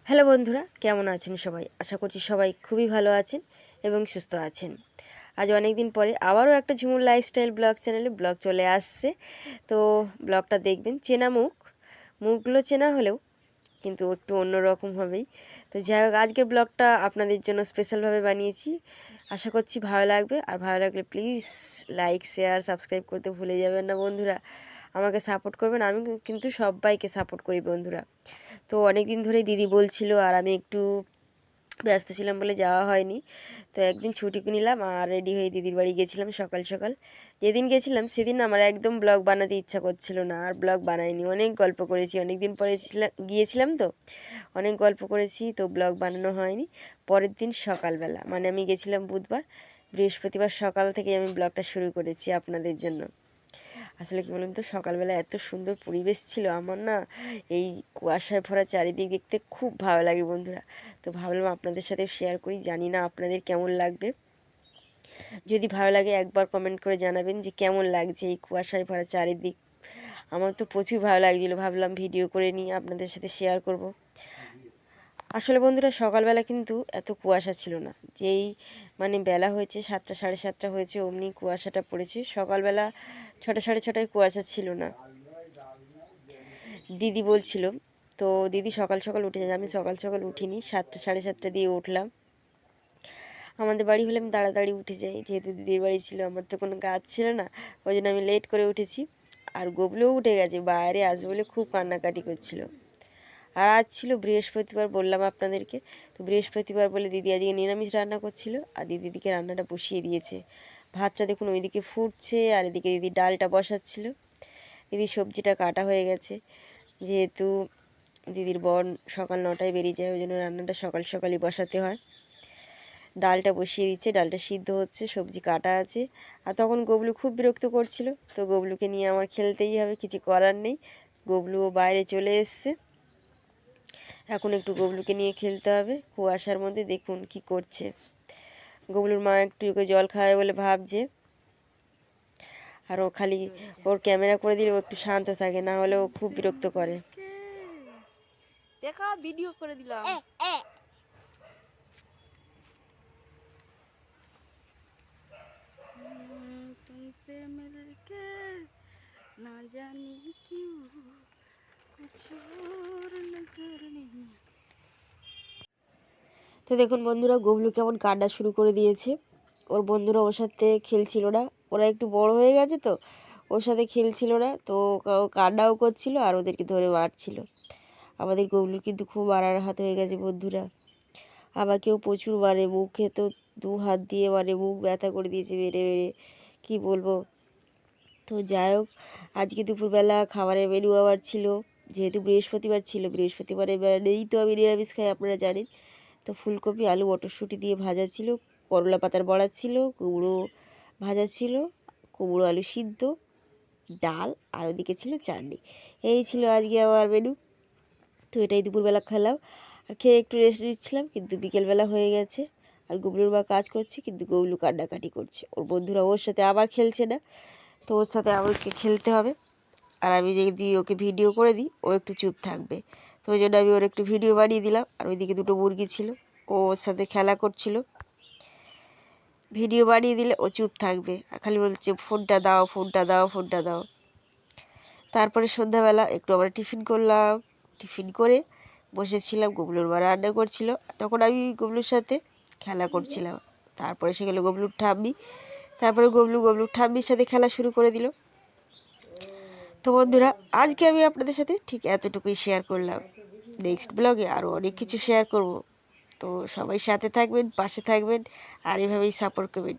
Hello বন্ধুরা, কেমন আছেন সবাই? আশা করছি সবাই খুবই ভালো আছেন এবং সুস্থ আছেন। আজ অনেক দিন পরে আবারও একটা ঝুমুর লাইফস্টাইল ব্লগ চ্যানেলে ব্লগ চলে আসছে। তো ব্লগটা দেখবেন, চেনা মুখগুলো চেনা হলেও কিন্তু একটু অন্যরকম হবেই। তো যাই হোক, আজকের ব্লগটা আপনাদের জন্য স্পেশালভাবে বানিয়েছি। আশা করছি ভালো লাগবে, আর ভালো লাগলে প্লিজ লাইক, শেয়ার, সাবস্ক্রাইব করতে ভুলে যাবেন না বন্ধুরা। আমাকে সাপোর্ট করবেন, আমি কিন্তু সবাইকে সাপোর্ট করি বন্ধুরা। তো অনেক দিন ধরেই দিদি বলছিল, আর আমি একটু ব্যস্ত ছিলাম বলে যাওয়া হয়নি। তো একদিন ছুটি নিলাম আর রেডি হয়ে দিদির বাড়ি গেছিলাম সকাল সকাল। যেদিন গেছিলাম সেদিন আমার একদম ব্লগ বানাতে ইচ্ছা করছিল না, আর ব্লগ বানাইনি। অনেক গল্প করেছি, অনেক দিন পরে গিয়েছিলাম তো অনেক গল্প করেছি, তো ব্লগ বানানো হয়নি। পরের দিন সকালবেলা, মানে আমি গেছিলাম বুধবার, বৃহস্পতিবার সকাল থেকে আমি ব্লগটা শুরু করেছি আপনাদের জন্য। আসলে কী বলুন তো, সকালবেলা এত সুন্দর পরিবেশ ছিল আমার, না এই কুয়াশায় ভরা চারিদিক দেখতে খুব ভালো লাগে বন্ধুরা। তো ভাবলাম আপনাদের সাথে শেয়ার করি, জানি না আপনাদের কেমন লাগবে। যদি ভালো লাগে একবার কমেন্ট করে জানাবেন যে কেমন লাগছে এই কুয়াশায় ভরা চারিদিক। আমার তো প্রচুর ভালো লাগছিলো, ভাবলাম ভিডিও করে নিয়ে আপনাদের সাথে শেয়ার করব। আসলে বন্ধুরা, সকালবেলা কিন্তু এত কুয়াশা ছিল না। যেই মানে বেলা হয়েছে 7টা, 7:30 হয়েছে, অমনি কুয়াশাটা পড়েছে। সকালবেলা 6টা, 6:30 কুয়াশা ছিল না। দিদি বলছিল, তো দিদি সকাল সকাল উঠে যায়, আমি সকাল সকাল উঠিনি, 7টা, 7:30 দিয়ে উঠলাম। আমাদের বাড়ি হলে আমি তাড়াতাড়ি উঠে যাই, যেহেতু দিদির বাড়ি ছিল, আমার তো কোনো কাজ ছিল না, ওই জন্য আমি লেট করে উঠেছি। আর গবলুও উঠে গেছে, বাইরে আসবে বলে খুব কান্নাকাটি করছিল। আর আজ ছিল বৃহস্পতিবার, বললাম আপনাদেরকে। তো বৃহস্পতিবার বলে দিদি আজকে নিরামিষ রান্না করছিল, আর দিদিকে রান্নাটা বসিয়ে দিয়েছে। ভাতটা দেখুন ওইদিকে ফুটছে, আর এদিকে দিদি ডালটা বসাচ্ছিল। দিদির সবজিটা কাটা হয়ে গেছে, যেহেতু দিদির বোন সকাল 9টায় বেরিয়ে যায়, ওই জন্য রান্নাটা সকাল সকালই বসাতে হয়। ডালটা বসিয়ে দিচ্ছে, ডালটা সিদ্ধ হচ্ছে, সবজি কাটা আছে। আর তখন গবলু খুব বিরক্ত করছিল, তো গবলুকে নিয়ে আমার খেলতেই হবে, কিছু করার নেই। গবলুও বাইরে চলে এসছে, এখন একটু গবলুকে নিয়ে খেলতে হবে। কুয়াশার মধ্যে দেখুন কি করছে। গবলুর মা একটু ওকে জল খাওয়াবে বলে ভাবছে, আর ও খালি ওর ক্যামেরা করে দিলে ও একটু শান্ত থাকে, না হলে ও খুব বিরক্ত করে। দেখা ভিডিও করে দিলাম। तुमसे मिलके ना जाने क्यों कुछ और नजर नहीं। তো দেখুন বন্ধুরা, গবলু কেমন কান্না শুরু করে দিয়েছে। ওর বন্ধুরা ওর সাথে খেলছিল না, ওরা একটু বড় হয়ে গেছে তো ওর সাথে খেলছিল না, তো ও কান্নাও করছিল আর ওদেরকে ধরে মারছিল। আমাদের গবলু কিন্তু খুব মারার হাত হয়ে গেছে বন্ধুরা। আমাকেও প্রচুর মারে, মুখে তো 2 হাত দিয়ে মানে মুখ ব্যথা করে দিয়েছে মেরে মেরে, কী বলবো। তো যাই হোক, আজকে দুপুরবেলা খাবারের মেনু আবার ছিল, যেহেতু বৃহস্পতিবার ছিল, বৃহস্পতিবারে নেই তো আমি নিরামিষ খাই আপনারা জানেন। তো ফুলকপি, আলু, মটরশুঁটি দিয়ে ভাজা ছিল, করলা পাতার বড়া ছিল, কুমড়ো ভাজা ছিল, কুমড়ো আলু সিদ্ধ, ডাল, আর ওদিকে ছিল চাটনি। এই ছিল আজকে আমার মেনু। তো এটাই দুপুরবেলা খেলাম, আর খেয়ে একটু রেস্ট নিচ্ছিলাম, কিন্তু বিকেলবেলা হয়ে গেছে। আর গবলুর মা কাজ করছে, কিন্তু গবলু কান্নাকাটি করছে, ওর বন্ধুরা ওর সাথে আবার খেলছে না, তো ওর সাথে আমাকে খেলতে হবে। আর আমি যদি ওকে ভিডিও করে দিই ও একটু চুপ থাকবে, তো ওই জন্য আমি ওর একটু ভিডিও বানিয়ে দিলাম। আর ওইদিকে 2টো মুরগি ছিল, ও ওর সাথে খেলা করছিল। ভিডিও বানিয়ে দিলে ও চুপ থাকবে, আর খালি বলছে ফোনটা দাও, ফোনটা দাও, ফোনটা দাও। তারপরে সন্ধ্যাবেলা একটু আমরা টিফিন করলাম, টিফিন করে বসেছিলাম, গবলুর মা রান্না করছিল, তখন আমি গবলুর সাথে খেলা করছিলাম। তারপরে সে গেলো গবলুর ঠাম্মি, তারপরে গবলুর ঠাম্মির সাথে খেলা শুরু করে দিল। তো বন্ধুরা, আজকে আমি আপনাদের সাথে ঠিক এতটুকুই শেয়ার করলাম। নেক্সট ব্লগে আরও অনেক কিছু শেয়ার করব। তো সবাই সাথে থাকবেন, পাশে থাকবেন, আর এভাবেই সাপোর্ট করবেন।